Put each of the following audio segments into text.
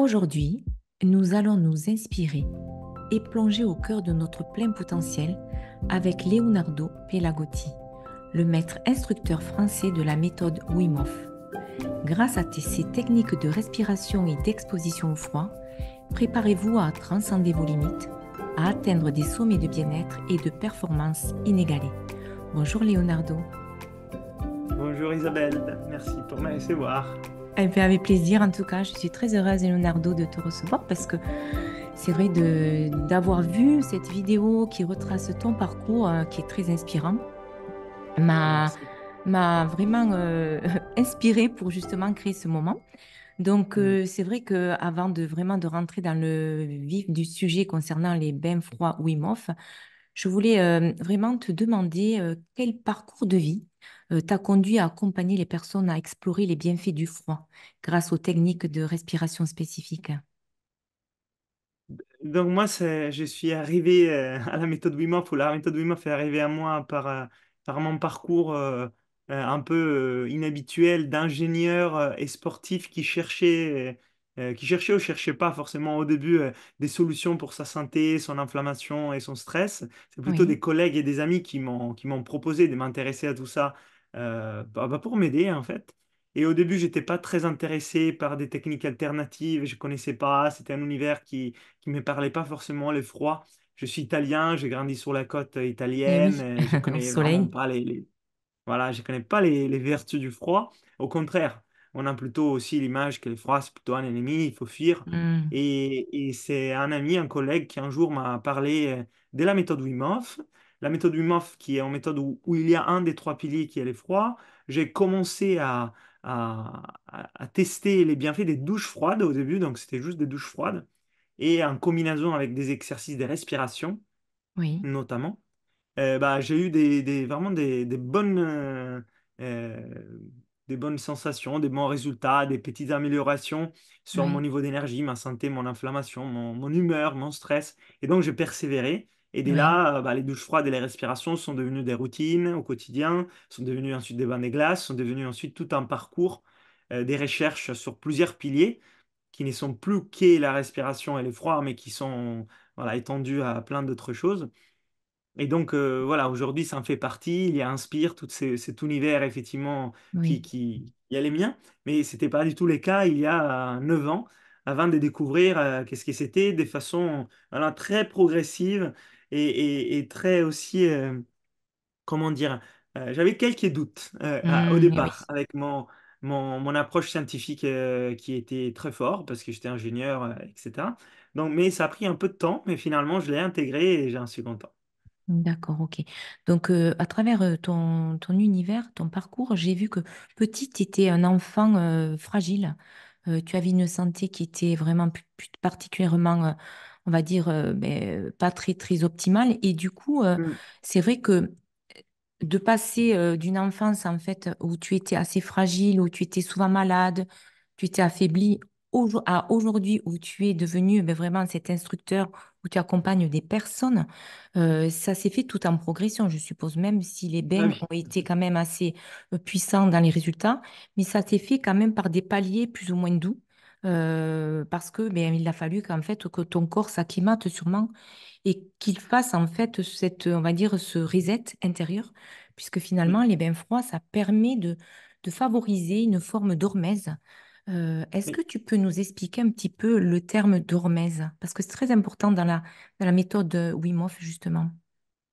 Aujourd'hui, nous allons nous inspirer et plonger au cœur de notre plein potentiel avec Leonardo Pelagotti, le maître instructeur français de la méthode Wim Hof. Grâce à ces techniques de respiration et d'exposition au froid, préparez-vous à transcender vos limites, à atteindre des sommets de bien-être et de performance inégalés. Bonjour Leonardo. Bonjour Isabelle, merci pour me recevoir. Eh bien, avec plaisir, en tout cas, je suis très heureuse, Leonardo, de te recevoir parce que c'est vrai d'avoir vu cette vidéo qui retrace ton parcours, qui est très inspirant, m'a Merci. m'a vraiment inspirée pour justement créer ce moment. Donc, Mm. c'est vrai que avant de vraiment de rentrer dans le vif du sujet concernant les bains froids Wim Hof, je voulais vraiment te demander quel parcours de vie t'a conduit à accompagner les personnes à explorer les bienfaits du froid grâce aux techniques de respiration spécifiques. Donc moi, je suis arrivé à la méthode Wim Hof, ou la méthode Wim Hof est arrivée à moi par mon parcours un peu inhabituel d'ingénieur et sportif qui cherchait ou cherchait pas forcément au début des solutions pour sa santé, son inflammation et son stress. C'est plutôt Oui, des collègues et des amis qui m'ont proposé de m'intéresser à tout ça pour m'aider en fait. Et au début, j'étais pas très intéressé par des techniques alternatives, je connaissais pas, c'était un univers qui me parlait pas forcément, le froid. Je suis italien, j'ai grandi sur la côte eh italienne, oui, je au connais vraiment soleil. pas voilà, je connais pas les vertus du froid. Au contraire, on a plutôt aussi l'image que le froid, c'est plutôt un ennemi, il faut fuir. Hmm, Et c'est un ami, un collègue qui un jour m'a parlé de la méthode Wim Hof. La méthode Wim Hof, qui est une méthode où il y a un des trois piliers qui est le froid. J'ai commencé à tester les bienfaits des douches froides au début, donc c'était juste des douches froides et en combinaison avec des exercices de respiration, oui, notamment, j'ai eu vraiment euh, des bonnes sensations, des bons résultats, des petites améliorations sur mon oui, niveau d'énergie, ma santé, mon inflammation, mon humeur, mon stress. Et donc, j'ai persévéré. Et dès oui, là, les douches froides et les respirations sont devenues des routines au quotidien, sont devenues ensuite des bains de glace, sont devenues ensuite tout un parcours, des recherches sur plusieurs piliers qui ne sont plus que la respiration et le froid, mais qui sont voilà, étendus à plein d'autres choses. Et donc, voilà, aujourd'hui, ça en fait partie. Il y a Inspire, cet univers, effectivement, oui. il y a les miens. Mais ce n'était pas du tout le cas il y a 9 ans, avant de découvrir qu'est-ce que c'était, de façon voilà, très progressive et très aussi, comment dire, j'avais quelques doutes au Eh départ oui. avec mon approche scientifique qui était très fort parce que j'étais ingénieur, etc. Donc, mais ça a pris un peu de temps, mais finalement, je l'ai intégré et j'en suis content. D'accord, ok. Donc, à travers ton univers, ton parcours, j'ai vu que petit, tu étais un enfant fragile. Tu avais une santé qui était vraiment particulièrement, on va dire, pas très, très optimale. Et du coup, Mm. c'est vrai que de passer d'une enfance en fait où tu étais assez fragile, où tu étais souvent malade, tu étais affaibli, à aujourd'hui où tu es devenu vraiment cet instructeur où tu accompagnes des personnes, ça s'est fait tout en progression, je suppose, même si les Ah bains oui. ont été quand même assez puissants dans les résultats, mais ça s'est fait quand même par des paliers plus ou moins doux. Parce que il a fallu qu'en fait que ton corps s'acclimate sûrement et qu'il fasse en fait on va dire, ce reset intérieur, puisque finalement, Oui. les bains froids, ça permet de favoriser une forme d'hormèse. Est-ce que Oui. tu peux nous expliquer un petit peu le terme d'hormèse? Parce que c'est très important dans la méthode Wim Hof, justement.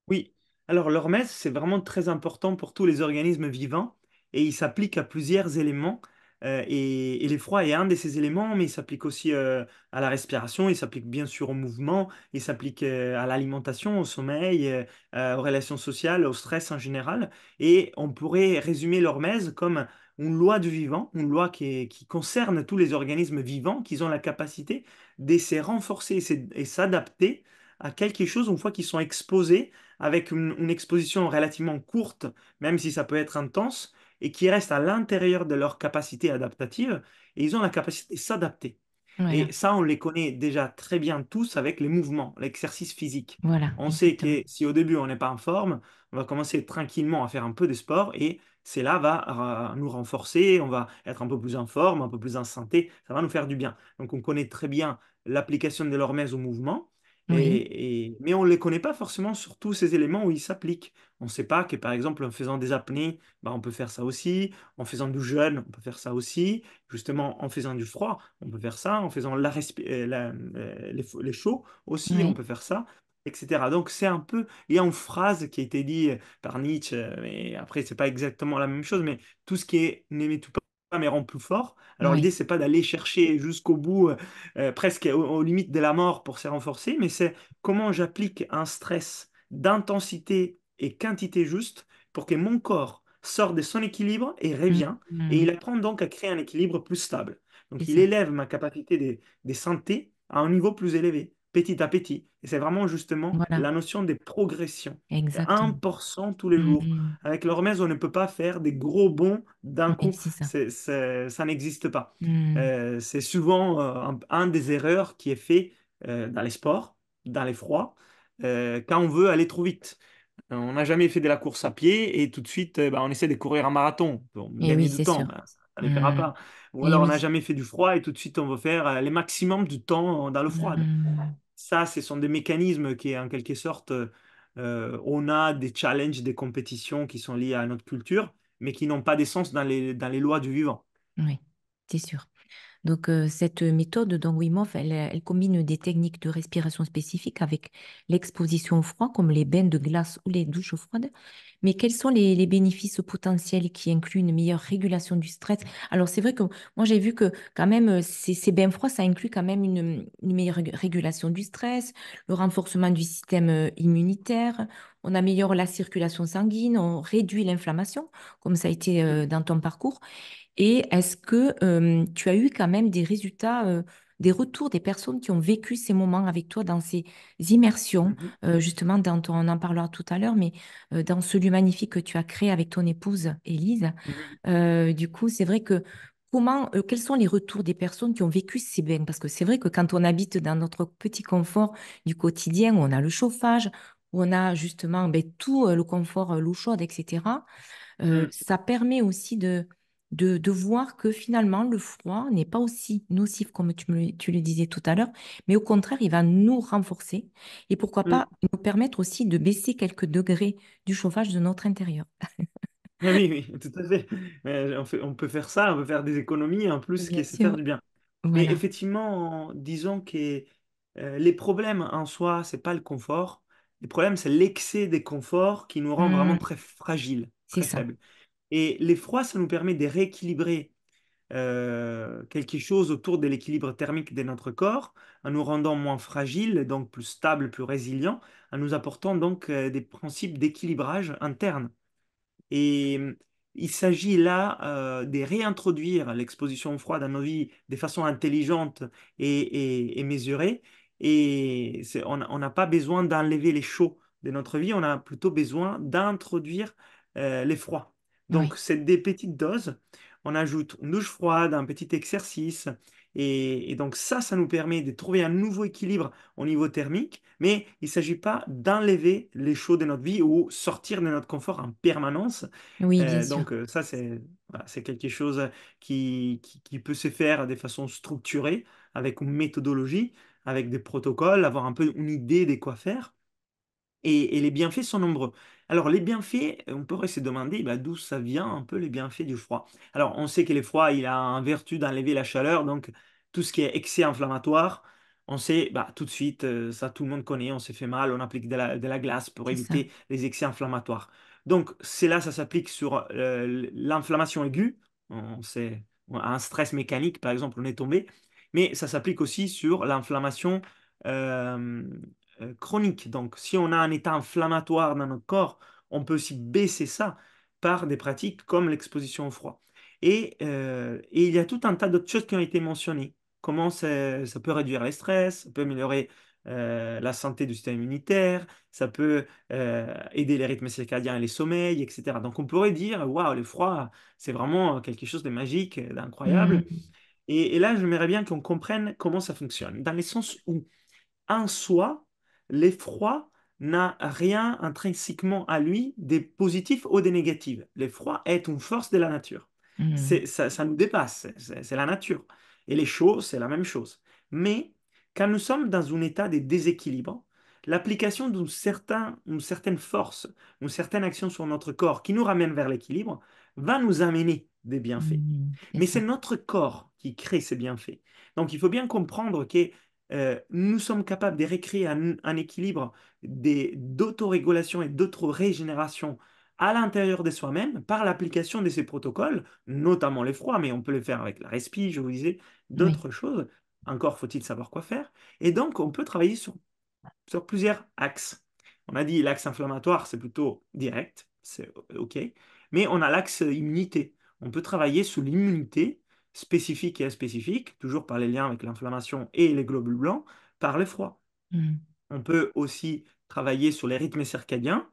Oui. Alors, l'hormèse, c'est vraiment très important pour tous les organismes vivants et il s'applique à plusieurs éléments. Et l'effroi est un de ces éléments, mais il s'applique aussi à la respiration, il s'applique bien sûr au mouvement, il s'applique à l'alimentation, au sommeil, aux relations sociales, au stress en général. Et on pourrait résumer l'hormèse comme une loi du vivant, une loi qui concerne tous les organismes vivants, qui ont la capacité de se renforcer et s'adapter à quelque chose une fois qu'ils sont exposés avec une exposition relativement courte, même si ça peut être intense, et qui restent à l'intérieur de leur capacité adaptative, et ils ont la capacité de s'adapter. Voilà, Et ça, on les connaît déjà très bien tous avec les mouvements, l'exercice physique. voilà, On sait exactement. que si au début on n'est pas en forme, on va commencer tranquillement à faire un peu de sport et cela va nous renforcer, on va être un peu plus en forme, un peu plus en santé, ça va nous faire du bien. Donc on connaît très bien l'application de l'hormèse au mouvement, Oui, mais on ne les connaît pas forcément sur tous ces éléments où ils s'appliquent. On ne sait pas que par exemple en faisant des apnées, bah, on peut faire ça aussi, en faisant du jeûne, on peut faire ça aussi, justement en faisant du froid, on peut faire ça, en faisant les chauds aussi, on oui, peut faire ça, etc. Donc c'est un peu, il y a une phrase qui a été dite par Nietzsche, mais après c'est pas exactement la même chose, mais tout ce qui est n'aimez tout pas mais rend plus fort. Alors oui, l'idée c'est pas d'aller chercher jusqu'au bout, presque aux limites de la mort pour se renforcer, mais c'est comment j'applique un stress d'intensité et quantité juste pour que mon corps sorte de son équilibre et mm, revient, et il mm, apprend donc à créer un équilibre plus stable. c'est Donc il ça. élève ma capacité de santé à un niveau plus élevé, petit à petit. Et c'est vraiment justement Voilà, la notion des progressions. C'est exactement. 1% tous les Mm, jours. mm. Avec l'hormèse, on ne peut pas faire des gros bonds d'un Oui, coup. c'est ça. Ça n'existe pas. Mm. C'est souvent un des erreurs qui est fait dans les sports, dans les froids, quand on veut aller trop vite. On n'a jamais fait de la course à pied et tout de suite, bah, on essaie de courir un marathon pour Et oui, gagner du c'est temps. sûr. Bah, ça ne les fera Mm. pas. Ou Et alors, on n'a oui. jamais fait du froid et tout de suite, on veut faire les maximums du temps dans le froid. Mm. Ça, ce sont des mécanismes qui, en quelque sorte, on a des challenges, des compétitions qui sont liées à notre culture, mais qui n'ont pas d'essence dans les lois du vivant. Oui, c'est sûr. Donc, cette méthode donc Wim Hof, elle combine des techniques de respiration spécifiques avec l'exposition au froid, comme les bains de glace ou les douches froides. Mais quels sont les bénéfices potentiels qui incluent une meilleure régulation du stress? Alors, c'est vrai que moi, j'ai vu que quand même, ces bains froids, ça inclut quand même une meilleure régulation du stress, le renforcement du système immunitaire, on améliore la circulation sanguine, on réduit l'inflammation, comme ça a été dans ton parcours. Et est-ce que tu as eu quand même des résultats, des retours des personnes qui ont vécu ces moments avec toi dans ces immersions, Mhm. justement, on en parlera tout à l'heure, mais dans ce lieu magnifique que tu as créé avec ton épouse, Élise. Mhm. Du coup, c'est vrai que quels sont les retours des personnes qui ont vécu ces bains? Parce que c'est vrai que quand on habite dans notre petit confort du quotidien, où on a le chauffage, où on a justement ben, tout le confort, l'eau chaude, etc., Mhm. ça permet aussi de voir que finalement, le froid n'est pas aussi nocif comme tu le disais tout à l'heure, mais au contraire, il va nous renforcer et pourquoi pas Mhm. nous permettre aussi de baisser quelques degrés du chauffage de notre intérieur. Ah oui, oui, tout à fait. On peut faire ça, on peut faire des économies en plus qui Bien se faire sûr. du bien. Mais Voilà, effectivement, disons que les problèmes en soi, c'est pas le confort. Les problèmes, c'est l'excès des conforts qui nous rend vraiment Hmm, très fragiles, c'est très ça. faibles. Et les froids, ça nous permet de rééquilibrer quelque chose autour de l'équilibre thermique de notre corps, en nous rendant moins fragiles, donc plus stables, plus résilients, en nous apportant donc des principes d'équilibrage interne. Et il s'agit là de réintroduire l'exposition au froid dans nos vies de façon intelligente et mesurée. Et on n'a pas besoin d'enlever les chauds de notre vie, on a plutôt besoin d'introduire les froids. Donc, Oui, c'est des petites doses. On ajoute une douche froide, un petit exercice. Et donc ça nous permet de trouver un nouveau équilibre au niveau thermique, mais il ne s'agit pas d'enlever les chauds de notre vie ou sortir de notre confort en permanence. oui, bien sûr. Ça, c'est voilà, c'est quelque chose qui peut se faire de façon structurée, avec une méthodologie, avec des protocoles, avoir un peu une idée de quoi faire. Et les bienfaits sont nombreux. Alors, les bienfaits, on pourrait se demander bah, d'où ça vient un peu les bienfaits du froid. Alors, on sait que le froid, il a en vertu d'enlever la chaleur, donc tout ce qui est excès inflammatoire, on sait bah, tout de suite, ça tout le monde connaît, on s'est fait mal, on applique de la glace pour C'est ça. éviter les excès inflammatoires. Donc, c'est là, ça s'applique sur l'inflammation aiguë, on sait, un stress mécanique, par exemple, on est tombé, mais ça s'applique aussi sur l'inflammation. euh, chronique. Donc, si on a un état inflammatoire dans notre corps, on peut aussi baisser ça par des pratiques comme l'exposition au froid. Et il y a tout un tas d'autres choses qui ont été mentionnées. Comment ça peut réduire les stress, ça peut améliorer la santé du système immunitaire, ça peut aider les rythmes circadiens et les sommeils, etc. Donc, on pourrait dire, waouh, le froid, c'est vraiment quelque chose de magique, d'incroyable. Hmm, Et là, j'aimerais bien qu'on comprenne comment ça fonctionne, dans le sens où en soi, l'effroi n'a rien intrinsèquement à lui des positifs ou des négatifs. Le froid est une force de la nature. Hmm. Ça nous dépasse, c'est la nature. Et les chauds, c'est la même chose. Mais quand nous sommes dans un état de déséquilibre, l'application une certaine force, une certaine action sur notre corps qui nous ramène vers l'équilibre va nous amener des bienfaits. Hmm. C'est Mais c'est ça. notre corps qui crée ces bienfaits. Donc il faut bien comprendre que nous sommes capables de recréer un équilibre d'autorégulation et d'autorégénération à l'intérieur de soi-même par l'application de ces protocoles, notamment les froids, mais on peut le faire avec la respi, je vous disais, Oui. d'autres choses. Encore faut-il savoir quoi faire. Et donc, on peut travailler sur plusieurs axes. On a dit l'axe inflammatoire, c'est plutôt direct, c'est OK. Mais on a l'axe immunité. On peut travailler sur l'immunité spécifique et aspécifique, toujours par les liens avec l'inflammation et les globules blancs, par le froid. Hmm. On peut aussi travailler sur les rythmes circadiens,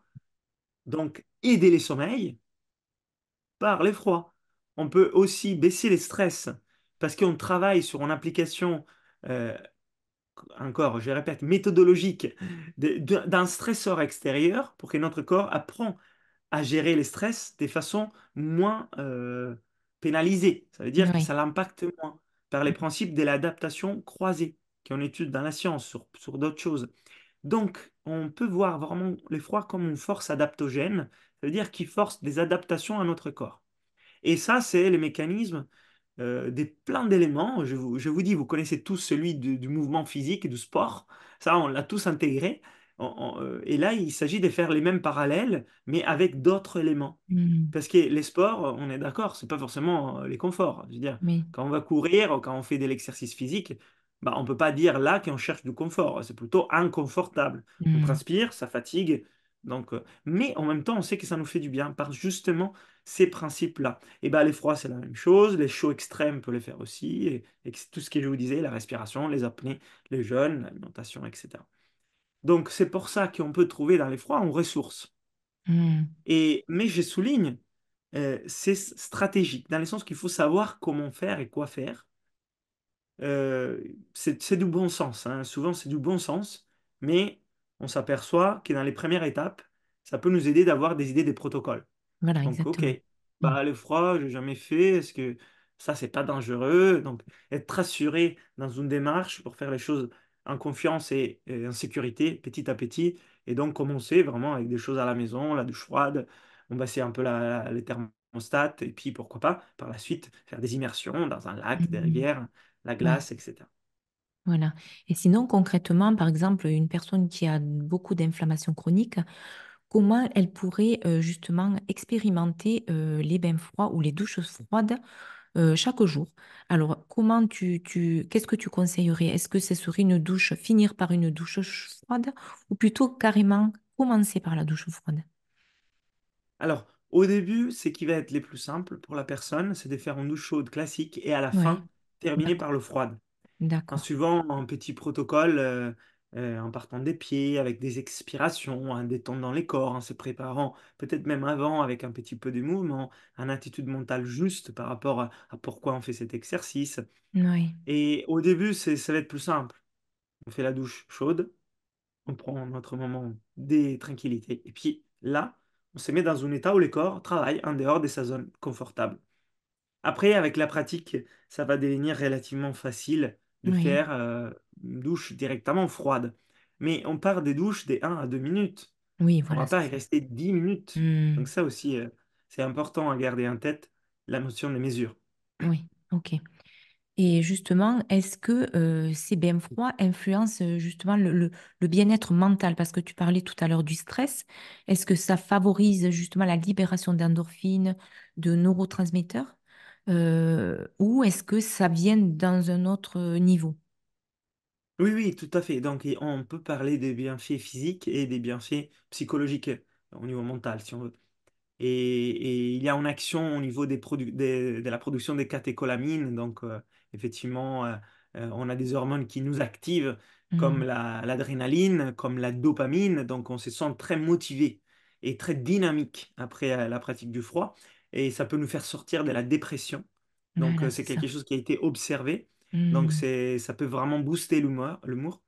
donc aider les sommeils par les froids. On peut aussi baisser les stress parce qu'on travaille sur une application euh, encore, je répète, méthodologique d'un stresseur extérieur pour que notre corps apprend à gérer les stress de façon moins pénalisée. Ça veut dire que Oui. ça l'impacte moins par les principes de l'adaptation croisée qu'on étudie dans la science sur d'autres choses. Donc, on peut voir vraiment l'effroi comme une force adaptogène, ça veut dire qu'il force des adaptations à notre corps. Et ça, c'est le mécanisme des plein d'éléments. Je vous dis, vous connaissez tous celui du mouvement physique et du sport. Ça, on l'a tous intégré. Et là, il s'agit de faire les mêmes parallèles, mais avec d'autres éléments. Hmm. Parce que les sports, on est d'accord, c'est pas forcément les conforts. Je veux dire, Oui. quand on va courir ou quand on fait de l'exercice physique, bah, on peut pas dire là qu'on cherche du confort. C'est plutôt inconfortable. On Hmm. transpire, ça fatigue. Donc, mais en même temps, on sait que ça nous fait du bien par justement ces principes-là. Et ben, les froids, c'est la même chose. Les chauds extrêmes, on peut les faire aussi. Et tout ce que je vous disais, la respiration, les apnées, les jeûnes, l'alimentation, etc. Donc, c'est pour ça qu'on peut trouver dans les froids une ressource. Hmm. Mais je souligne, c'est stratégique, dans le sens qu'il faut savoir comment faire et quoi faire. Euh, c'est du bon sens, hein. Souvent, c'est du bon sens, mais on s'aperçoit que dans les premières étapes, ça peut nous aider d'avoir des idées des protocoles. Voilà, Donc, OK, exactement. Hmm. bah, le froid, j'ai jamais fait. Est-ce que ça, c'est pas dangereux? Donc, être rassuré dans une démarche pour faire les choses en confiance et en sécurité, petit à petit. Et donc, commencer vraiment avec des choses à la maison, la douche froide. On baisser un peu les thermostats. Et puis, pourquoi pas, par la suite, faire des immersions dans un lac, des Hmm. rivières, la Oui. glace, etc. Voilà. Et sinon, concrètement, par exemple, une personne qui a beaucoup d'inflammation chronique, comment elle pourrait justement expérimenter les bains froids ou les douches froides chaque jour? Alors, qu'est-ce que tu conseillerais? Est-ce que ce serait une douche, finir par une douche froide ou plutôt carrément commencer par la douche froide? Alors, au début, ce qui va être les plus simple pour la personne, c'est de faire une douche chaude classique et à la Oui, fin, terminer d'accord, par l'eau froide. En d'accord. suivant un petit protocole, en partant des pieds, avec des expirations, en détendant les corps, en se préparant, peut-être même avant, avec un petit peu de mouvement, une attitude mentale juste par rapport à pourquoi on fait cet exercice. Oui, Et au début, ça va être plus simple. On fait la douche chaude, on prend notre moment de tranquillité. Et puis là, on se met dans un état où le corps travaille en dehors de sa zone confortable. Après, avec la pratique, ça va devenir relativement facile de oui, faire une douche directement froide. Mais on part des douches des 1 à 2 minutes. oui, On voilà, va c'est pas y ça. rester 10 minutes. Donc Hmm. ça aussi, c'est important à garder en tête, la notion des mesures. Oui, ok. Et justement, est-ce que ces bains froids influencent justement le bien-être mental? Parce que tu parlais tout à l'heure du stress. Est-ce que ça favorise justement la libération d'endorphines, de neurotransmetteurs? Ou est-ce que ça vient dans un autre niveau? Oui, oui, tout à fait. Donc, on peut parler des bienfaits physiques et des bienfaits psychologiques au niveau mental, si on veut. Et il y a une action au niveau de la production des catécholamines. Donc, effectivement, on a des hormones qui nous activent, comme Hmm. l'adrénaline, comme la dopamine. Donc, on se sent très motivé et très dynamique après la pratique du froid. Et ça peut nous faire sortir de la dépression. Donc, Voilà, c'est c'est ça. quelque chose qui a été observé. Donc, Hmm. ça peut vraiment booster l'humour.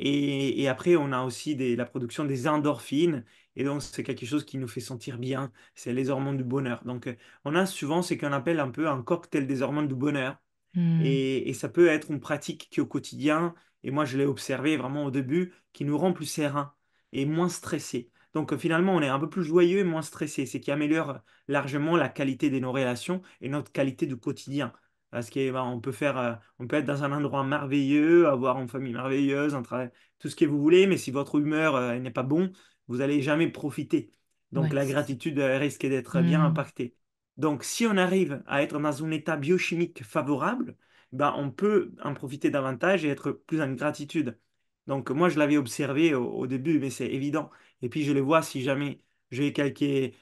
Et après, on a aussi la production des endorphines. Et donc, c'est quelque chose qui nous fait sentir bien. C'est les hormones du bonheur. Donc, on a souvent ce qu'on appelle un peu un cocktail des hormones du bonheur. Hmm. Et ça peut être une pratique qui au quotidien, et moi je l'ai observé vraiment au début, qui nous rend plus serein et moins stressé. Donc finalement, on est un peu plus joyeux et moins stressé, c'est qui améliore largement la qualité de nos relations et notre qualité du quotidien. Parce que on peut faire, on peut être dans un endroit merveilleux, avoir une famille merveilleuse, un travail, tout ce que vous voulez, mais si votre humeur n'est pas bon, vous n'allez jamais profiter. Donc Ouais, la c'est ça. gratitude risque d'être bien Hmm. impactée. Donc si on arrive à être dans un état biochimique favorable, ben, on peut en profiter davantage et être plus en gratitude. Donc moi, je l'avais observé au début, mais c'est évident. Et puis je le vois si jamais j'ai quelques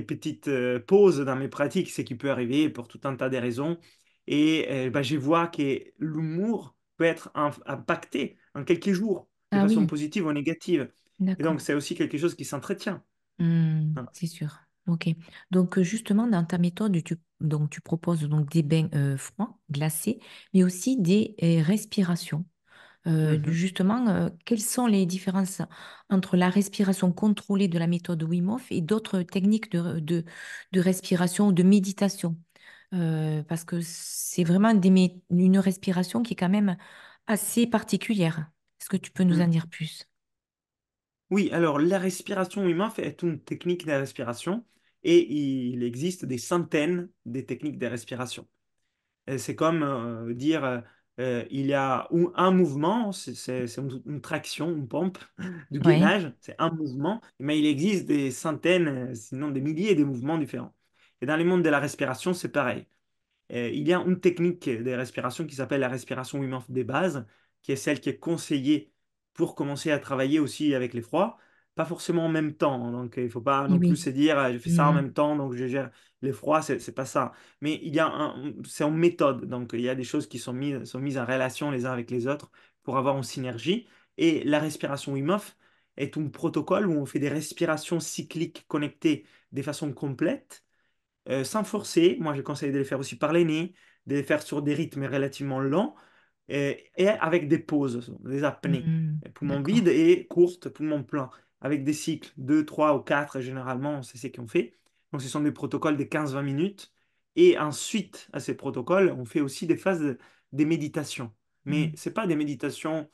petites pauses dans mes pratiques, c'est qui peut arriver pour tout un tas de raisons. Et ben, je vois que l'humour peut être impacté en quelques jours, de Ah façon oui, positive ou négative. Et donc d'accord. c'est aussi quelque chose qui s'entretient. Hmm, Voilà. c'est sûr. Ok. Donc justement, dans ta méthode, tu proposes donc des bains froids, glacés, mais aussi des respirations. Mhm. Justement, quelles sont les différences entre la respiration contrôlée de la méthode Wim Hof et d'autres techniques de respiration ou de méditation? Parce que c'est vraiment une respiration qui est quand même assez particulière. Est-ce que tu peux nous en Mhm. dire plus? Oui, alors la respiration humaine est une technique de respiration et il existe des centaines de techniques de respiration. C'est comme dire il y a un mouvement, c'est une traction, une pompe, du Oui, gainage, c'est un mouvement, mais il existe des centaines, sinon des milliers de mouvements différents. Et dans le monde de la respiration, c'est pareil. Il y a une technique de respiration qui s'appelle la respiration Wim Hof des bases, qui est celle qui est conseillée pour commencer à travailler aussi avec les froids. Pas forcément en même temps, hein. Donc il ne faut pas oui, non plus oui. se dire je fais ça en Hmm, même temps, donc je gère les froids, c'est pas ça. Mais c'est en méthode, donc il y a des choses qui sont mises en relation les uns avec les autres pour avoir une synergie. Et la respiration Wim Hof est un protocole où on fait des respirations cycliques connectées de façon complète sans forcer. Moi, je conseille de les faire aussi par les nez, de les faire sur des rythmes relativement lents et avec des pauses, des apnées. hmm, Poumons d'accord. vides et courtes, poumons pleins, avec des cycles, 2, 3 ou 4 généralement, c'est ce qu'on fait. Donc, ce sont des protocoles de 15-20 minutes. Et ensuite, à ces protocoles, on fait aussi des phases des méditations. Mais Hmm, ce n'est pas des méditations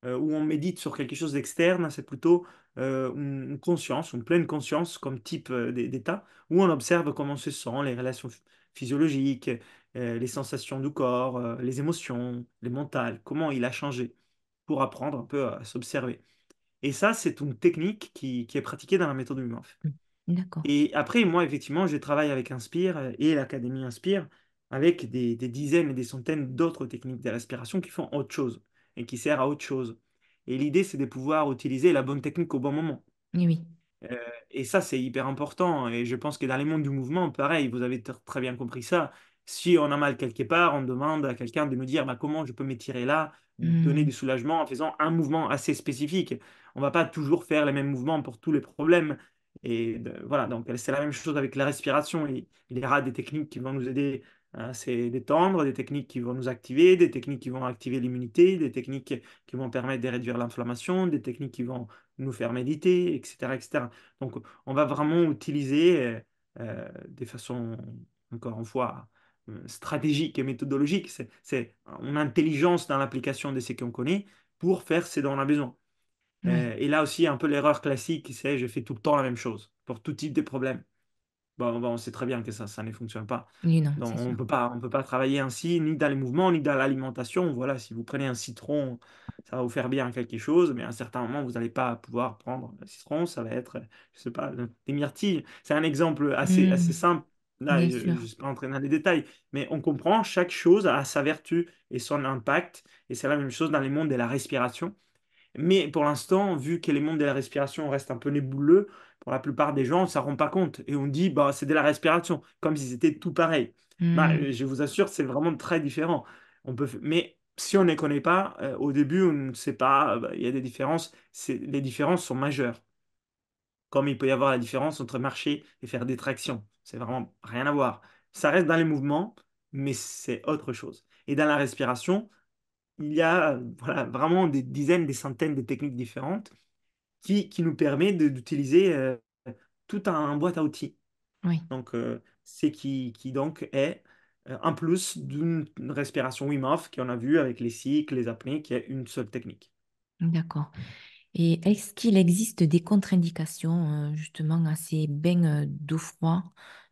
où on médite sur quelque chose d'externe, c'est plutôt une conscience, une pleine conscience comme type d'état où on observe comment se sent, les relations physiologiques, les sensations du corps, les émotions, les mentales, comment il a changé pour apprendre un peu à s'observer. Et ça, c'est une technique qui est pratiquée dans la méthode Wim Hof. hmm, d'accord. Et après, moi, effectivement, je travaille avec Inspire et l'Académie Inspire avec des dizaines et des centaines d'autres techniques de respiration qui font autre chose et qui servent à autre chose. Et l'idée, c'est de pouvoir utiliser la bonne technique au bon moment. Oui, oui. Euh, et ça, c'est hyper important. Et je pense que dans les mondes du mouvement, pareil, vous avez très bien compris ça. Si on a mal quelque part, on demande à quelqu'un de nous dire bah, comment je peux m'étirer là, donner Hmm, du soulagement en faisant un mouvement assez spécifique. On va pas toujours faire les mêmes mouvements pour tous les problèmes. Et voilà, donc c'est la même chose avec la respiration. Il y aura des techniques qui vont nous aider à se détendre, des techniques qui vont nous activer, des techniques qui vont activer l'immunité, des techniques qui vont permettre de réduire l'inflammation, des techniques qui vont nous faire méditer, etc., etc. Donc, on va vraiment utiliser des façons, encore une fois, stratégiques et méthodologiques. C'est une intelligence dans l'application de ce qu'on connaît pour faire ce dont on a besoin. oui. Et là aussi, un peu l'erreur classique, c'est je fais tout le temps la même chose pour tout type de problème. Bon, on sait très bien que ça ne fonctionne pas. Oui, non, Donc, c'est sûr. on peut pas travailler ainsi, ni dans les mouvements, ni dans l'alimentation. Voilà, si vous prenez un citron, ça va vous faire bien quelque chose, mais à un certain moment, vous n'allez pas pouvoir prendre un citron, ça va être, je sais pas, des myrtilles. C'est un exemple assez Hmm, simple. Là, bien je sûr. ne suis pas entré dans les détails, mais on comprend, chaque chose a sa vertu et son impact. Et c'est la même chose dans les mondes de la respiration. Mais pour l'instant, vu que les mondes de la respiration restent un peu nébuleux, pour la plupart des gens, on ne s'en rend pas compte. Et on dit, bah, c'est de la respiration, comme si c'était tout pareil. Bah, Hmm, je vous assure, c'est vraiment très différent. Mais si on ne les connaît pas, au début, on ne sait pas, bah, il y a des différences. Les différences sont majeures. Comme il peut y avoir la différence entre marcher et faire des tractions. C'est vraiment rien à voir. Ça reste dans les mouvements, mais c'est autre chose. Et dans la respiration, il y a voilà, vraiment des dizaines, des centaines de techniques différentes qui nous permettent d'utiliser tout un boîte à outils. Oui, Donc, c'est qui donc est un plus d'une respiration Wim Hof qu'on a vu avec les cycles, les apnées, qui est une seule technique. d'accord. Et est-ce qu'il existe des contre-indications justement à ces bains d'eau froide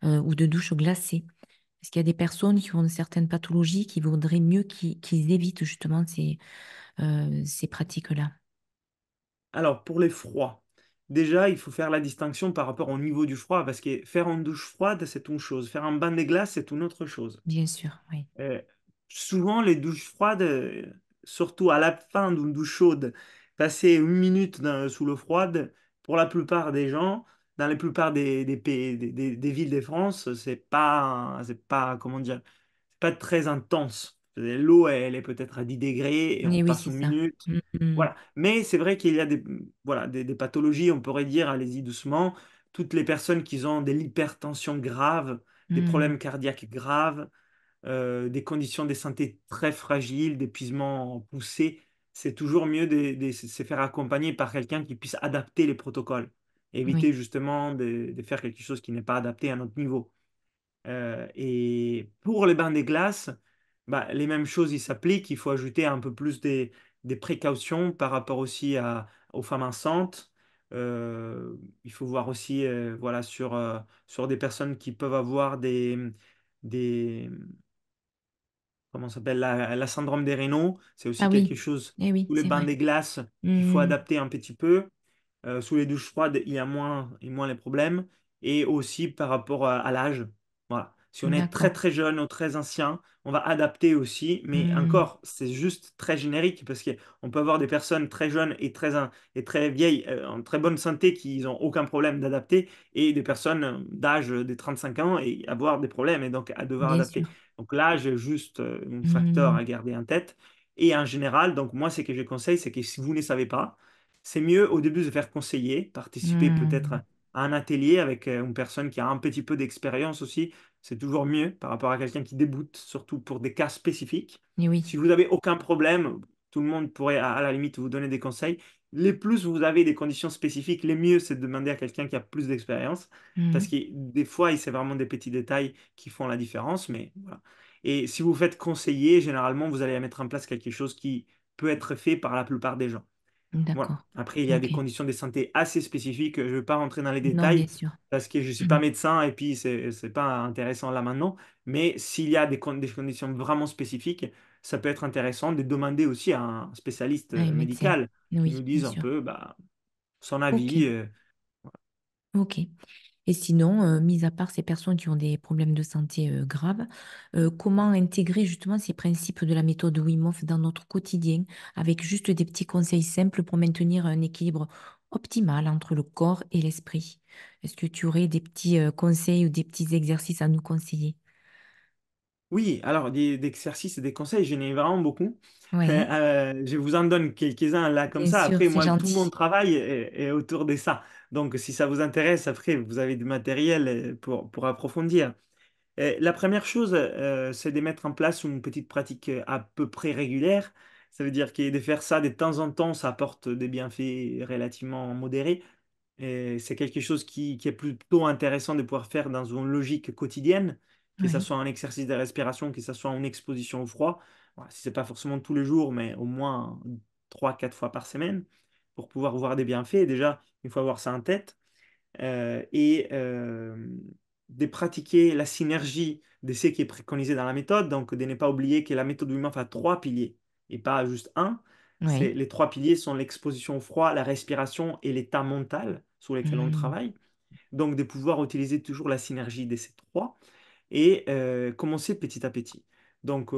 ou de douche glacée? Est-ce qu'il y a des personnes qui ont certaines pathologies qui voudraient mieux qu'ils évitent justement ces pratiques-là? Alors, pour les froids, déjà, il faut faire la distinction par rapport au niveau du froid, parce que faire une douche froide, c'est une chose. Faire un bain de glace, c'est une autre chose. Bien sûr, oui. Euh, Souvent, les douches froides, surtout à la fin d'une douche chaude, passer 1 minute sous l'eau froide, pour la plupart des gens, dans la plupart des pays, des villes de France, comment dire, c'est pas très intense. L'eau, elle est peut-être à 10 degrés et on Et oui, passe c'est une ça. minute. Mm, mm, Voilà. Mais c'est vrai qu'il y a voilà, des pathologies, on pourrait dire, allez-y doucement. Toutes les personnes qui ont de l'hypertension grave, des mm. problèmes cardiaques graves, des conditions de santé très fragiles, d'épuisement poussé, c'est toujours mieux de se faire accompagner par quelqu'un qui puisse adapter les protocoles. Oui, Éviter justement de faire quelque chose qui n'est pas adapté à notre niveau. Et pour les bains des glaces, bah, les mêmes choses ils s'appliquent. Il faut ajouter un peu plus des précautions par rapport aussi aux femmes enceintes. Il faut voir aussi voilà, sur des personnes qui peuvent avoir des, comment ça s'appelle, la syndrome des rénaux. C'est aussi ah oui, quelque chose, eh oui, tous les c'est bains vrai. des glaces qu'il faut Mm, adapter un petit peu. Sous les douches froides, il y a moins les problèmes. Et aussi par rapport à l'âge. Voilà. Si on est très d'accord. très jeune ou très ancien, on va adapter aussi. Mais Mm, encore, c'est juste très générique parce qu'on peut avoir des personnes très jeunes et très vieilles, en très bonne santé, qui n'ont aucun problème d'adapter. Et des personnes d'âge de 35 ans et avoir des problèmes et donc à devoir bien adapter. sûr. Donc l'âge est juste un facteur Mm, à garder en tête. Et en général, donc moi, ce que je conseille, c'est que si vous ne savez pas, c'est mieux au début de faire conseiller, participer peut-être mm. à un atelier avec une personne qui a un petit peu d'expérience aussi. C'est toujours mieux par rapport à quelqu'un qui débute, surtout pour des cas spécifiques. Et oui. Si vous n'avez aucun problème, tout le monde pourrait à la limite vous donner des conseils. Les plus vous avez des conditions spécifiques, les mieux c'est de demander à quelqu'un qui a plus d'expérience. Parce Mm, que des fois, c'est vraiment des petits détails qui font la différence. Mais voilà. Et si vous faites conseiller, généralement, vous allez mettre en place quelque chose qui peut être fait par la plupart des gens. Voilà. d'accord. Après, il y a des Ok. conditions de santé assez spécifiques. Je ne vais pas rentrer dans les Non, bien détails sûr. parce que je ne suis pas Mm, médecin et puis c'est pas intéressant là maintenant. Mais s'il y a des conditions vraiment spécifiques, ça peut être intéressant de demander aussi à un spécialiste un médecin. médical qui nous Oui, bien dise un sûr. peu bah, son Ok. avis. Ok. Et sinon, mis à part ces personnes qui ont des problèmes de santé graves, comment intégrer justement ces principes de la méthode Wim Hof dans notre quotidien avec juste des petits conseils simples pour maintenir un équilibre optimal entre le corps et l'esprit? Est-ce que tu aurais des petits conseils ou des petits exercices à nous conseiller? Oui, alors des exercices et des conseils, j'en ai vraiment beaucoup. Oui, Je vous en donne quelques-uns là comme bien ça. sûr, Après, c'est moi, tout mon gentil. travail est autour de ça. Donc, si ça vous intéresse, après, vous avez du matériel pour approfondir. La première chose, c'est de mettre en place une petite pratique à peu près régulière. Ça veut dire que de faire ça de temps en temps, ça apporte des bienfaits relativement modérés. Et c'est quelque chose qui est plutôt intéressant de pouvoir faire dans une logique quotidienne, que ce Oui. soit un exercice de respiration, que ce soit une exposition au froid. Voilà, si ce n'est pas forcément tous les jours, mais au moins 3, 4 fois par semaine, pour pouvoir voir des bienfaits. Déjà, il faut avoir ça en tête. Et de pratiquer la synergie de ce qui est préconisé dans la méthode. Donc, de ne pas oublier que la méthode Wim Hof a trois piliers et pas juste un. Oui. Les trois piliers sont l'exposition au froid, la respiration et l'état mental sur lesquels on Mm, travaille. Donc, de pouvoir utiliser toujours la synergie de ces trois et commencer petit à petit. Donc,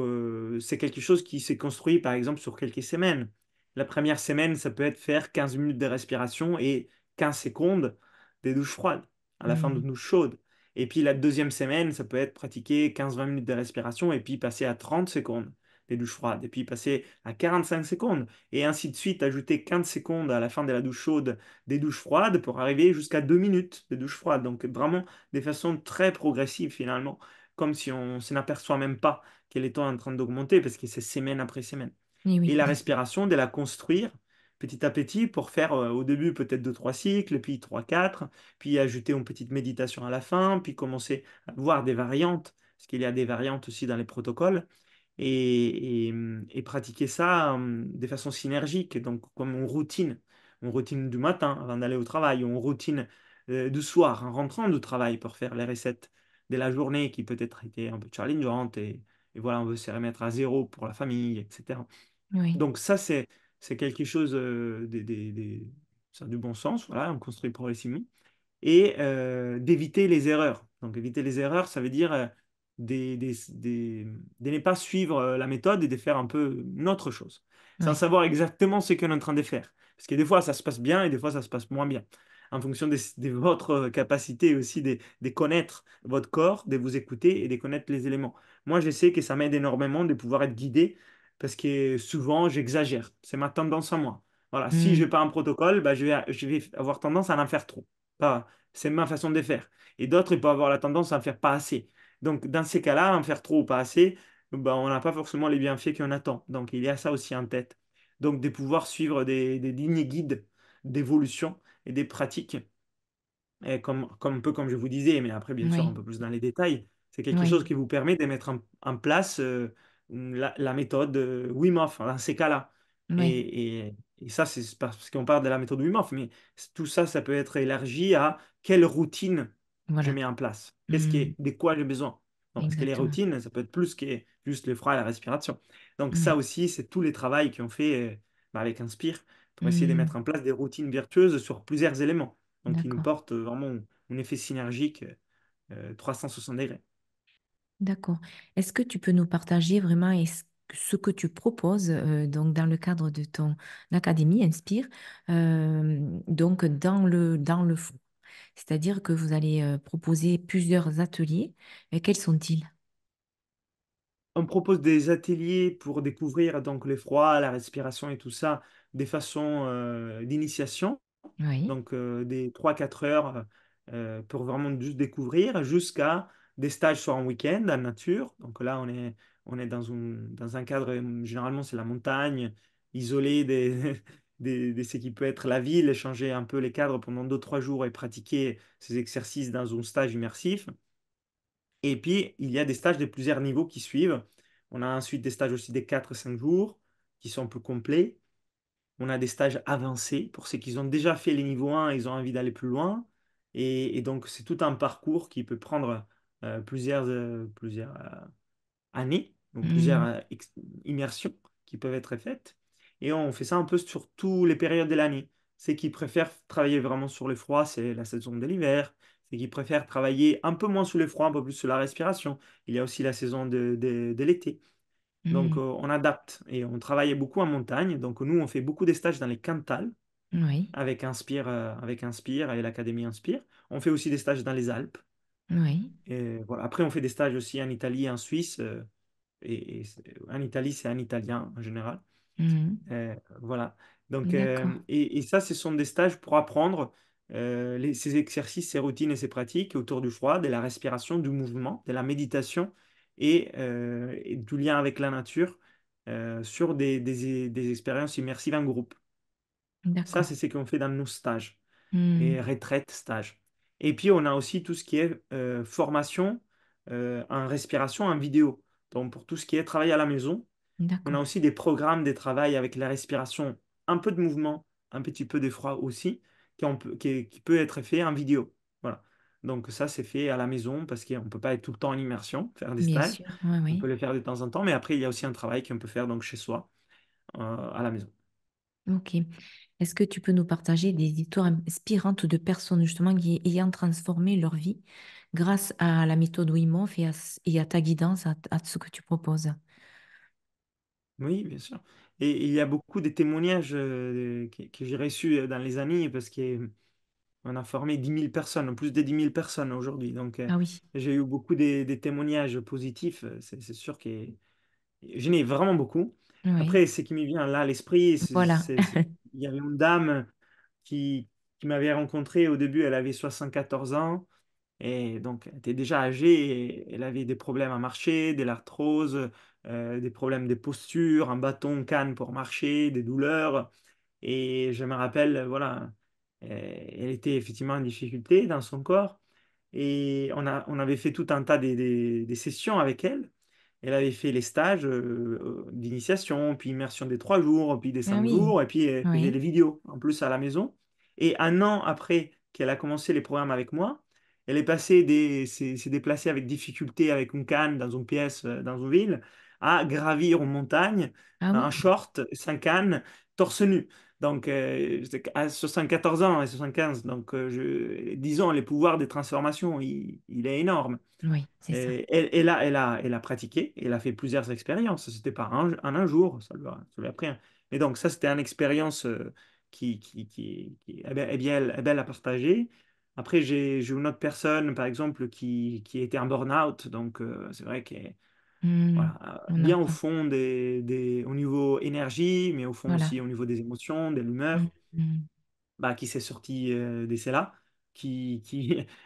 c'est quelque chose qui s'est construit, par exemple, sur quelques semaines. La première semaine, ça peut être faire 15 minutes de respiration et 15 secondes des douches froides à la fin de mm, douche chaude. Et puis, la deuxième semaine, ça peut être pratiquer 15-20 minutes de respiration et puis passer à 30 secondes des douches froides. Et puis, passer à 45 secondes. Et ainsi de suite, ajouter 15 secondes à la fin de la douche chaude des douches froides pour arriver jusqu'à 2 minutes de douche froide. Donc, vraiment, de façon très progressive finalement, comme si on ne s'aperçoit même pas que les temps est en train d'augmenter parce que c'est semaine après semaine. Oui, Et oui, la oui. respiration, de la construire petit à petit pour faire au début peut-être deux, trois cycles, puis trois, quatre, puis ajouter une petite méditation à la fin, puis commencer à voir des variantes, parce qu'il y a des variantes aussi dans les protocoles, et pratiquer ça de façon synergique, donc comme une routine du matin avant d'aller au travail, ou une routine du soir en rentrant du travail pour faire les recettes de la journée qui peut-être été un peu challengeante, et voilà, on veut se remettre à zéro pour la famille, etc. Oui, Donc ça, c'est quelque chose ça a du bon sens, voilà, on construit progressivement et d'éviter les erreurs. Donc éviter les erreurs, ça veut dire de ne pas suivre la méthode et de faire un peu une autre chose, sans oui. savoir exactement ce qu'on est en train de faire. Parce que des fois, ça se passe bien et des fois, ça se passe moins bien. En fonction de votre capacité aussi de connaître votre corps, de vous écouter et de connaître les éléments. Moi, je sais que ça m'aide énormément de pouvoir être guidé parce que souvent, j'exagère. C'est ma tendance à moi. Voilà, si je n'ai Hmm, pas un protocole, bah, je vais avoir tendance à en faire trop. Pas- C'est ma façon de faire. Et d'autres, ils peuvent avoir la tendance à en faire pas assez. Donc, dans ces cas-là, en faire trop ou pas assez, ben, on n'a pas forcément les bienfaits qu'on attend. Donc, il y a ça aussi en tête. Donc, de pouvoir suivre des lignes guides d'évolution et des pratiques et comme un peu comme je vous disais, mais après, bien sûr, un oui, peu plus dans les détails, c'est quelque chose oui, qui vous permet de mettre en place la méthode Wim Hof dans ces cas-là. oui. Et ça, c'est parce qu'on parle de la méthode Wim Hof, mais tout ça, ça peut être élargi à quelle routine je Voilà. mets en place. Hmm, De quoi j'ai besoin. Donc, parce que les exactement. routines, ça peut être plus que juste le froid et la respiration. Donc, ça Oui. aussi, c'est tous les travaux qu'on fait avec Inspire pour essayer de Hmm, mettre en place des routines vertueuses sur plusieurs éléments. Donc, il nous d'accord. porte vraiment un effet synergique 360 degrés. D'accord. Est-ce que tu peux nous partager vraiment ce que tu proposes donc dans le cadre de ton académie Inspire donc dans le fond? C'est-à-dire que vous allez proposer plusieurs ateliers. Quels sont-ils? On propose des ateliers pour découvrir donc les froids, la respiration et tout ça, des façons d'initiation. Oui. Donc des 3 4 heures pour vraiment juste découvrir, jusqu'à des stages soit en week-end, en nature. Donc là, on est dans un cadre, généralement c'est la montagne, isolé de ce qui peut être la ville, changer un peu les cadres pendant 2 3 jours et pratiquer ces exercices dans un stage immersif. Et puis, il y a des stages de plusieurs niveaux qui suivent. On a ensuite des stages aussi des 4 5 jours qui sont un peu complets. On a des stages avancés pour ceux qui ont déjà fait les niveaux 1 et ils ont envie d'aller plus loin. Et donc, c'est tout un parcours qui peut prendre plusieurs années, donc plusieurs Hmm, immersions qui peuvent être faites. Et on fait ça un peu sur toutes les périodes de l'année. Ceux qui préfèrent travailler vraiment sur le froid, c'est la saison de l'hiver. Ceux qui préfèrent travailler un peu moins sur le froid, un peu plus sur la respiration. Il y a aussi la saison de l'été. Donc, hmm, on adapte et on travaille beaucoup en montagne. Donc, nous, on fait beaucoup de stages dans les Cantal oui. avec Inspire et l'Académie Inspire. On fait aussi des stages dans les Alpes. Oui. Et voilà. Après, on fait des stages aussi en Italie et en Suisse. En Italie, c'est en italien en général. Hmm, Voilà. Donc, d'accord. et ça, ce sont des stages pour apprendre ces exercices, ces routines et ces pratiques autour du froid, de la respiration, du mouvement, de la méditation et du lien avec la nature sur des expériences immersives en groupe. Ça, D'accord. c'est ce qu'on fait dans nos stages Hmm, et retraite, stage. Et puis, on a aussi tout ce qui est formation en respiration, en vidéo. Donc, pour tout ce qui est travail à la maison, on a d'accord. aussi des programmes de travail avec la respiration, un peu de mouvement, un petit peu de froid aussi, qui peut être fait en vidéo. Voilà. Donc, ça, c'est fait à la maison parce qu'on ne peut pas être tout le temps en immersion, faire des Bien stages. sûr. Oui, On peut oui. le faire de temps en temps, mais après, il y a aussi un travail qu'on peut faire donc chez soi, à la maison. Ok. Est-ce que tu peux nous partager des histoires inspirantes de personnes justement qui ayant transformé leur vie grâce à la méthode Wim Hof et à ta guidance, à ce que tu proposes? Oui, bien sûr. Et il y a beaucoup de témoignages que j'ai reçus dans les années parce qu'on a formé 10 000 personnes, plus de 10 000 personnes aujourd'hui. Donc, Ah oui, j'ai eu beaucoup de témoignages positifs. C'est sûr que j'en ai vraiment beaucoup. oui. Après, ce qui me vient là à l'esprit, Voilà. il y avait une dame qui, qui m'avait rencontré au début, elle avait 74 ans. Et donc, elle était déjà âgée et elle avait des problèmes à marcher, de l'arthrose, des problèmes de posture, un bâton, canne pour marcher, des douleurs. Et je me rappelle, voilà, elle était effectivement en difficulté dans son corps. Et on avait fait tout un tas des sessions avec elle. Elle avait fait les stages d'initiation, puis immersion des 3 jours, puis des Ah cinq oui, jours, et puis elle faisait oui. les vidéos en plus à la maison. Et un an après qu'elle a commencé les programmes avec moi, elle est passée s'est déplacée avec difficulté avec une canne dans une pièce, dans une ville, à gravir une montagne, Ah un oui, short, sans canne, torse nu. Donc, j'étais à 74 ans et 75. Donc, disons, les pouvoirs des transformations, il est énorme. oui, c'est ça. Et elle a pratiqué, elle a fait plusieurs expériences. C'était pas en un jour, ça lui a pris Et donc, ça, c'était une expérience elle a partagé. Après, j'ai une autre personne, par exemple, qui était en burn-out. Donc, c'est vrai qu'elle Hmm, voilà, on bien au apprend. fond au niveau énergie, mais au fond Voilà. aussi au niveau des émotions, de Hmm, l'humeur, hmm. bah, qui s'est sorti de celle-là, qui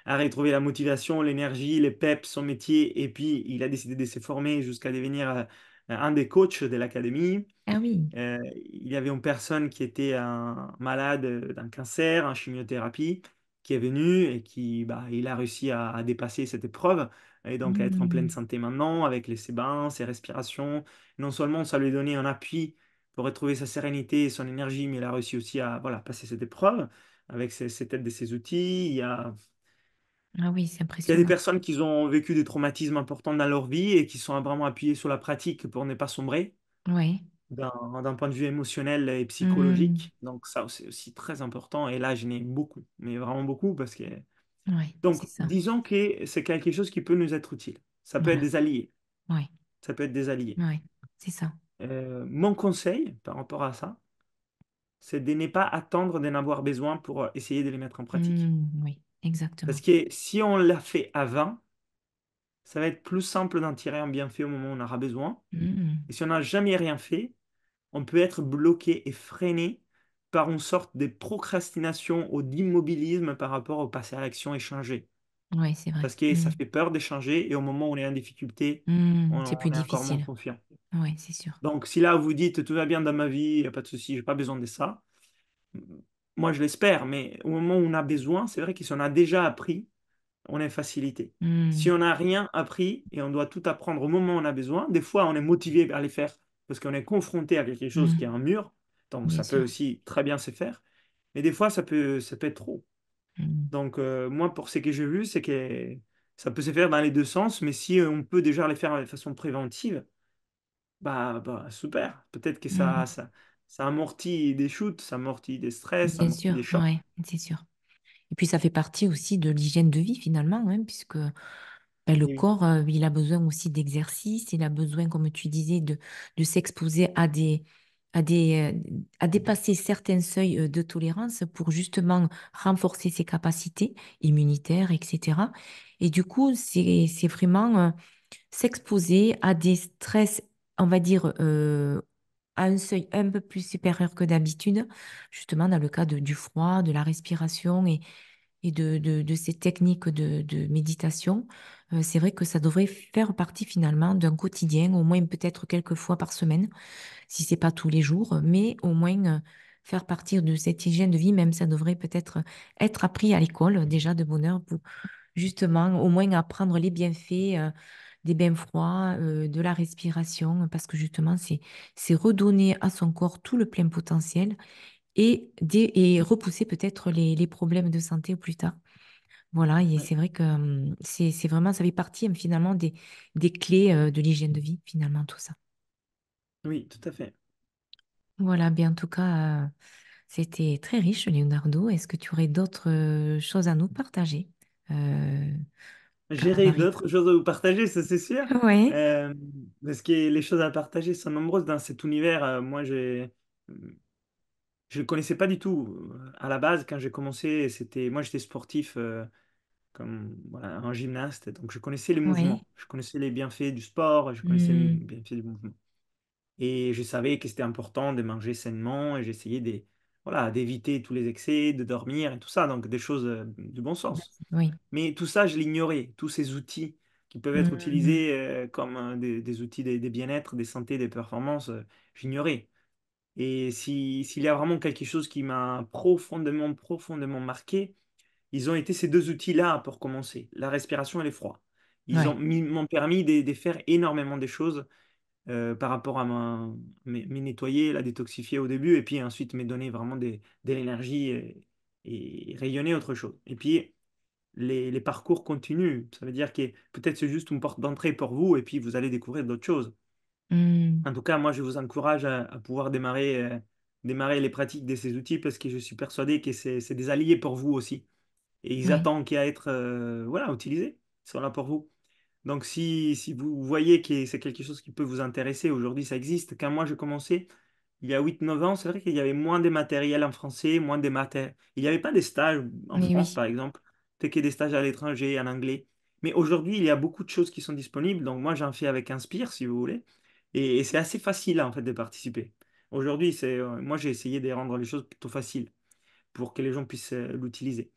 a retrouvé la motivation, l'énergie, les peps, son métier, et puis il a décidé de se former jusqu'à devenir un des coachs de l'académie. Ah oui, Il y avait une personne qui était un malade d'un cancer, en chimiothérapie, qui est venu et qui, bah, il a réussi à dépasser cette épreuve et donc à être en pleine hmm. santé maintenant avec ses bains, ses respirations. Non seulement ça lui a donné un appui pour retrouver sa sérénité et son énergie, mais il a réussi aussi à voilà, passer cette épreuve avec cette aide de ses outils. Ah oui, c'est Il y a des impressionnant. personnes qui ont vécu des traumatismes importants dans leur vie et qui sont vraiment appuyées sur la pratique pour ne pas sombrer Oui. d'un point de vue émotionnel et Hmm. psychologique. Donc ça, c'est aussi très important. Et là, je n'ai beaucoup, mais vraiment beaucoup, parce que... Oui, Donc, c'est ça. disons que c'est quelque chose qui peut nous être utile. Ça peut être Voilà. des alliés. Oui, Ça peut être des alliés. oui, c'est ça. Mon conseil par rapport à ça, c'est de ne pas attendre d'en avoir besoin pour essayer de les mettre en pratique. Hmm, oui, Parce exactement. que si on l'a fait avant, ça va être plus simple d'en tirer un bienfait au moment où on aura besoin. Hmm. Et si on n'a jamais rien fait, on peut être bloqué et freiné par une sorte de procrastination ou d'immobilisme par rapport au passé à l'action et changer. Oui, c'est vrai. Parce que ça Hmm. fait peur d'échanger et au moment où on est en difficulté, Hmm, c'est plus on est encore moins difficile. confiant. Oui, c'est sûr. Donc si là vous dites tout va bien dans ma vie, il n'y a pas de souci, j'ai pas besoin de ça, moi je l'espère, mais au moment où on a besoin, c'est vrai que si on a déjà appris, on est facilité. Si Hmm. on n'a rien appris et on doit tout apprendre au moment où on a besoin, des fois on est motivé à les faire parce qu'on est confronté à quelque chose qui est Hmm. un mur, donc Bien ça peut sûr. aussi très bien se faire, mais des fois ça peut être trop. Hmm. Donc moi pour ce que j'ai vu, c'est que ça peut se faire dans les deux sens, mais si on peut déjà les faire de façon préventive, bah super. Peut-être que Hmm. ça amortit des shoots, ça amortit des stress, ça Bien amortit sûr, des chocs. oui, c'est sûr. Et puis ça fait partie aussi de l'hygiène de vie finalement, hein, puisque ben, le Oui, corps, il a besoin aussi d'exercice, il a besoin, comme tu disais, de s'exposer à dépasser certains seuils de tolérance pour justement renforcer ses capacités immunitaires, etc. Et du coup, c'est vraiment s'exposer à des stress, on va dire, à un seuil un peu plus supérieur que d'habitude, justement dans le cas du froid, de la respiration et de ces techniques de méditation. C'est vrai que ça devrait faire partie finalement d'un quotidien, au moins peut-être quelques fois par semaine, si c'est pas tous les jours, mais au moins faire partie de cette hygiène de vie, même ça devrait peut-être être appris à l'école déjà de bonne heure pour justement au moins apprendre les bienfaits des bains froids, de la respiration, parce que justement c'est redonner à son corps tout le plein potentiel et repousser peut-être les problèmes de santé au plus tard. Voilà, et ouais. c'est vrai que c'est vraiment, ça fait partie finalement des clés de l'hygiène de vie, finalement, tout ça. Oui, tout à fait. Voilà, bien en tout cas, c'était très riche, Leonardo. Est-ce que tu aurais d'autres choses à nous partager euh, J'aurais d'autres choses à vous partager, ça c'est sûr. Ouais, Euh, Parce que les choses à partager sont nombreuses dans cet univers. Moi, je ne connaissais pas du tout. À la base, quand j'ai commencé, moi j'étais sportif comme voilà, un gymnaste. Donc je connaissais les ouais. mouvements. Je connaissais les bienfaits du sport, je connaissais les Hmm, bienfaits du mouvement. Et je savais que c'était important de manger sainement et j'essayais de voilà, d'éviter tous les excès, de dormir et tout ça, donc des choses du bon sens. Oui. Mais tout ça, je l'ignorais, tous ces outils qui peuvent être Mhm. utilisés comme des outils des bien-être, des santé, des performances, j'ignorais. Et s'il y a vraiment quelque chose qui m'a profondément, profondément marqué, ils ont été ces deux outils-là pour commencer, la respiration et l'effroi. Ouais. M'ont permis de faire énormément de choses par rapport à me nettoyer, la détoxifier au début, et puis ensuite me donner vraiment de l'énergie et rayonner autre chose. Et puis les parcours continuent. Ça veut dire que peut-être c'est juste une porte d'entrée pour vous, et puis vous allez découvrir d'autres choses. Mhm. En tout cas, moi, je vous encourage à pouvoir démarrer les pratiques de ces outils parce que je suis persuadé que c'est des alliés pour vous aussi. Et ils Oui. attendent qu'à être voilà, utilisés. Ils sont là pour vous. Donc, si vous voyez que c'est quelque chose qui peut vous intéresser, aujourd'hui, ça existe. Quand moi, j'ai commencé, il y a 8 9 ans, c'est vrai qu'il y avait moins de matériel en français, moins de matériel. Il n'y avait pas de stages en Mais France, oui. par exemple. Peut-être que des stages à l'étranger, en anglais. Mais aujourd'hui, il y a beaucoup de choses qui sont disponibles. Donc, moi, j'en fais avec Inspire, si vous voulez. Et c'est assez facile, en fait, de participer. Aujourd'hui, moi, j'ai essayé de rendre les choses plutôt faciles pour que les gens puissent l'utiliser.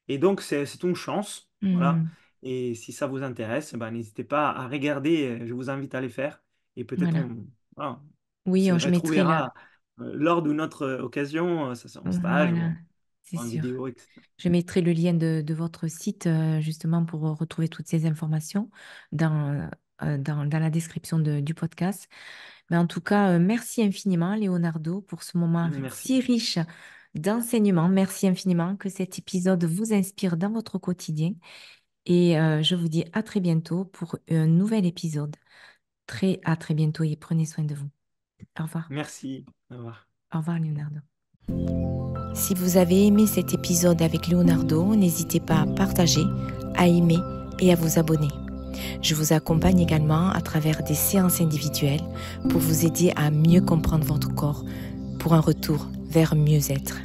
Et donc, c'est une chance, voilà. Mhm. Et si ça vous intéresse, ben, n'hésitez pas à regarder, je vous invite à les faire. Et peut-être Voilà. voilà, on Oui, se je mettrai là. retrouvera lors d'une autre occasion, ça soit en stage ou Voilà. C'est en sûr. vidéo, etc. Je mettrai le lien de votre site justement pour retrouver toutes ces informations dans la description du podcast. Mais en tout cas, merci infiniment, Leonardo, pour ce moment Merci. si riche d'enseignements. Merci infiniment que cet épisode vous inspire dans votre quotidien. Et je vous dis à très bientôt pour un nouvel épisode. À très bientôt et prenez soin de vous. Au revoir. Merci. Au revoir. Au revoir, Leonardo. Si vous avez aimé cet épisode avec Leonardo, n'hésitez pas à partager, à aimer et à vous abonner. Je vous accompagne également à travers des séances individuelles pour vous aider à mieux comprendre votre corps pour un retour vers mieux-être.